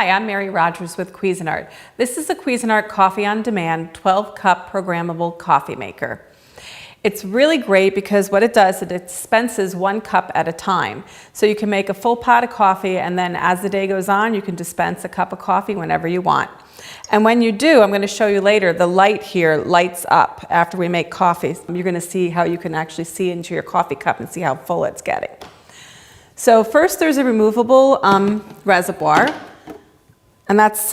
Hi, I'm Mary Rogers with Cuisinart. This is a Cuisinart Coffee on Demand 12-cup programmable coffee maker. It's really great because what it does, it dispenses 1 cup at a time. So you can make a full pot of coffee, and then as the day goes on, you can dispense a cup of coffee whenever you want. And when you do, I'm going to show you later, the light here lights up after we make coffee. You're going to see how you can actually see into your coffee cup and see how full it's getting. So first there's a removable reservoir. And that's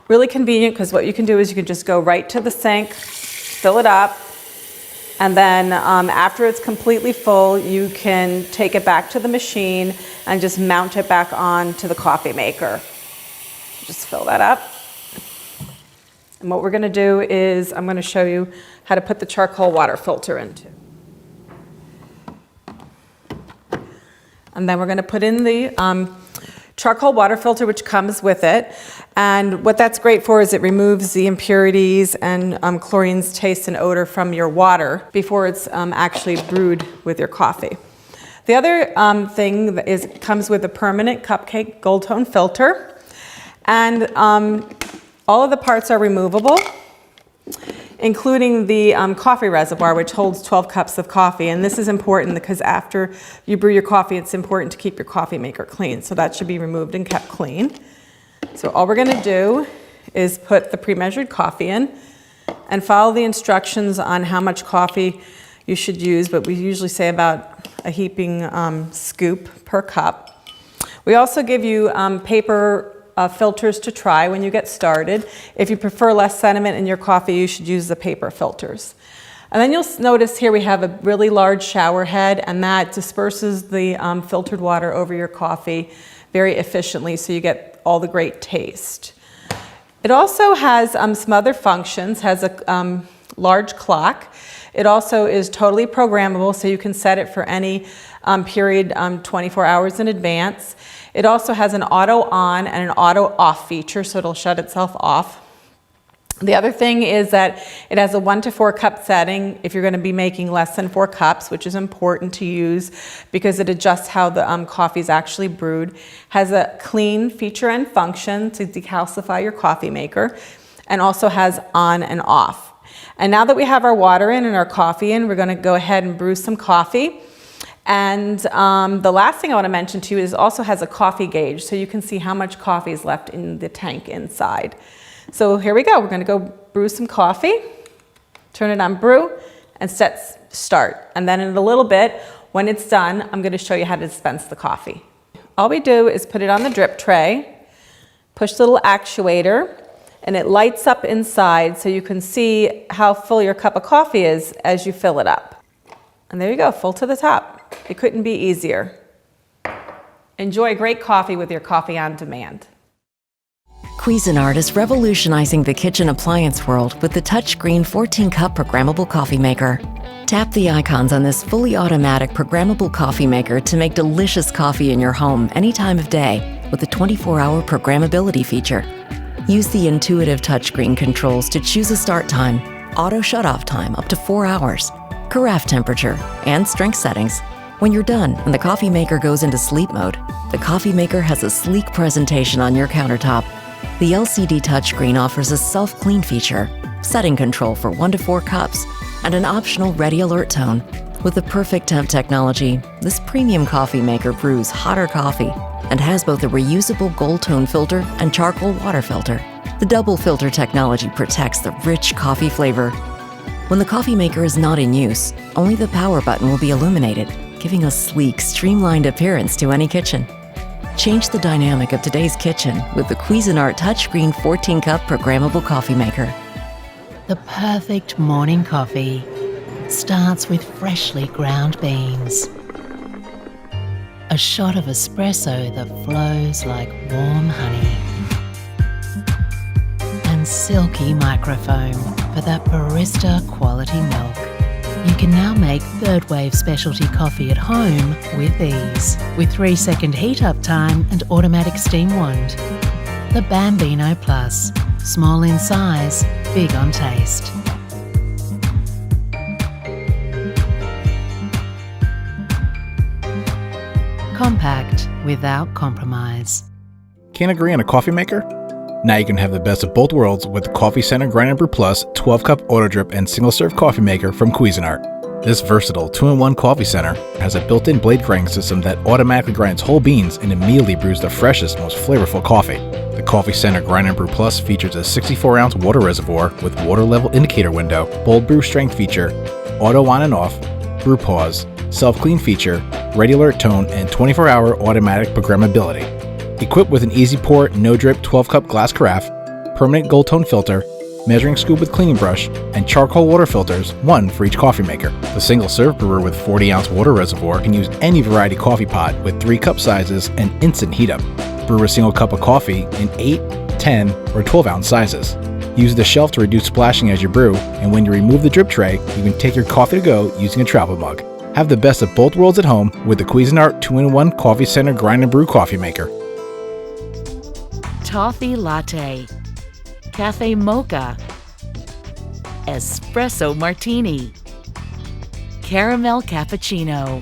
really convenient because what you can do is you can just go right to the sink, fill it up, and then after it's completely full, you can take it back to the machine and just mount it back on to the coffee maker. Just fill that up. And what we're going to do is I'm going to show you how to put the charcoal water filter into. And then we're going to put in the charcoal water filter, which comes with it. And what that's great for is it removes the impurities and chlorine's taste and odor from your water before it's actually brewed with your coffee. The other thing is it comes with a permanent cupcake gold tone filter. And all of the parts are removable, including the coffee reservoir, which holds 12 cups of coffee. And this is important because after you brew your coffee, it's important to keep your coffee maker clean. So that should be removed and kept clean. So all we're going to do is put the pre-measured coffee in and follow the instructions on how much coffee you should use, but we usually say about a heaping scoop per cup. We also give you paper filters to try when you get started. If you prefer less sediment in your coffee, you should use the paper filters. And then you'll notice here we have a really large shower head, and that disperses the filtered water over your coffee very efficiently so you get all the great taste. It also has some other functions, has a large clock. It also is totally programmable, so you can set it for any period 24 hours in advance. It also has an auto on and an auto off feature, so it'll shut itself off. The other thing is that it has a 1 to 4 cup setting if you're going to be making less than 4 cups, which is important to use because it adjusts how the coffee is actually brewed. Has a clean feature and function to decalcify your coffee maker, and also has on and off. And now that we have our water in and our coffee in, we're going to go ahead and brew some coffee. And the last thing I want to mention to you is it also has a coffee gauge, so you can see how much coffee is left in the tank inside. So here we go. We're going to go brew some coffee, turn it on brew, and set start. And then in a little bit, when it's done, I'm going to show you how to dispense the coffee. All we do is put it on the drip tray, push the little actuator, and it lights up inside so you can see how full your cup of coffee is as you fill it up. And there you go, full to the top. It couldn't be easier. Enjoy great coffee with your Coffee on Demand. Cuisinart is revolutionizing the kitchen appliance world with the touchscreen 14-cup programmable coffee maker. Tap the icons on this fully automatic programmable coffee maker to make delicious coffee in your home any time of day with the 24-hour programmability feature. Use the intuitive touchscreen controls to choose a start time, auto shut-off time up to 4 hours, carafe temperature, and strength settings. When you're done and the coffee maker goes into sleep mode, the coffee maker has a sleek presentation on your countertop. The LCD touchscreen offers a self-clean feature, setting control for 1 to 4 cups, and an optional ready alert tone. With the perfect temp technology, this premium coffee maker brews hotter coffee and has both a reusable gold tone filter and charcoal water filter. The double filter technology protects the rich coffee flavor. When the coffee maker is not in use, only the power button will be illuminated, giving a sleek, streamlined appearance to any kitchen. Change the dynamic of today's kitchen with the Cuisinart touchscreen 14-cup programmable coffee maker. The perfect morning coffee starts with freshly ground beans. A shot of espresso that flows like warm honey. And silky microfoam for that barista quality milk. You can now make third wave specialty coffee at home with ease, with 3-second heat up time and automatic steam wand. The Bambino Plus, small in size, big on taste. Compact without compromise. Can't agree on a coffee maker? Now you can have the best of both worlds with the Coffee Center Grind & Brew Plus 12-cup auto drip and single-serve coffee maker from Cuisinart. This versatile 2-in-1 coffee center has a built-in blade grinding system that automatically grinds whole beans and immediately brews the freshest, most flavorful coffee. The Coffee Center Grind & Brew Plus features a 64-ounce water reservoir with water level indicator window, bold brew strength feature, auto on and off, brew pause, self-clean feature, ready alert tone, and 24-hour automatic programmability. Equipped with an easy pour, no drip 12-cup glass carafe, permanent gold tone filter, measuring scoop with cleaning brush, and charcoal water filters, one for each coffee maker. The single-serve brewer with 40-ounce water reservoir can use any variety coffee pot with 3 cup sizes and instant heat up. Brew a single cup of coffee in 8, 10, or 12-ounce sizes. Use the shelf to reduce splashing as you brew, and when you remove the drip tray, you can take your coffee to go using a travel mug. Have the best of both worlds at home with the Cuisinart 2-in-1 Coffee Center Grind & Brew Coffee Maker. Toffee latte, cafe mocha, espresso martini, caramel cappuccino.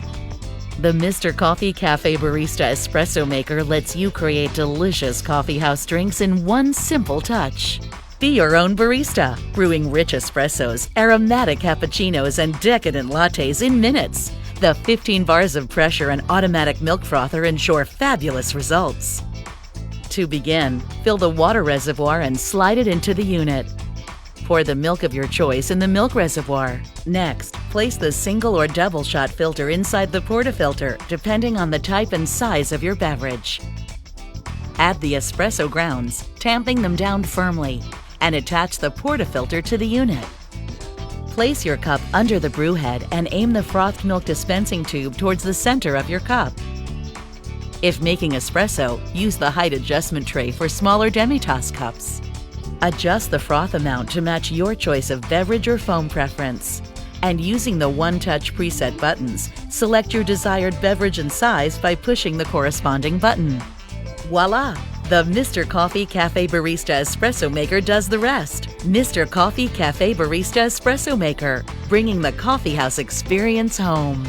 The Mr. Coffee Cafe Barista Espresso Maker lets you create delicious coffeehouse drinks in one simple touch. Be your own barista, brewing rich espressos, aromatic cappuccinos, and decadent lattes in minutes. The 15 bars of pressure and automatic milk frother ensure fabulous results. To begin, fill the water reservoir and slide it into the unit. Pour the milk of your choice in the milk reservoir. Next, place the single or double shot filter inside the portafilter, depending on the type and size of your beverage. Add the espresso grounds, tamping them down firmly, and attach the portafilter to the unit. Place your cup under the brew head and aim the frothed milk dispensing tube towards the center of your cup. If making espresso, use the height adjustment tray for smaller demi-tasse cups. Adjust the froth amount to match your choice of beverage or foam preference. And using the one-touch preset buttons, select your desired beverage and size by pushing the corresponding button. Voila! The Mr. Coffee Cafe Barista Espresso Maker does the rest. Mr. Coffee Cafe Barista Espresso Maker, bringing the coffeehouse experience home.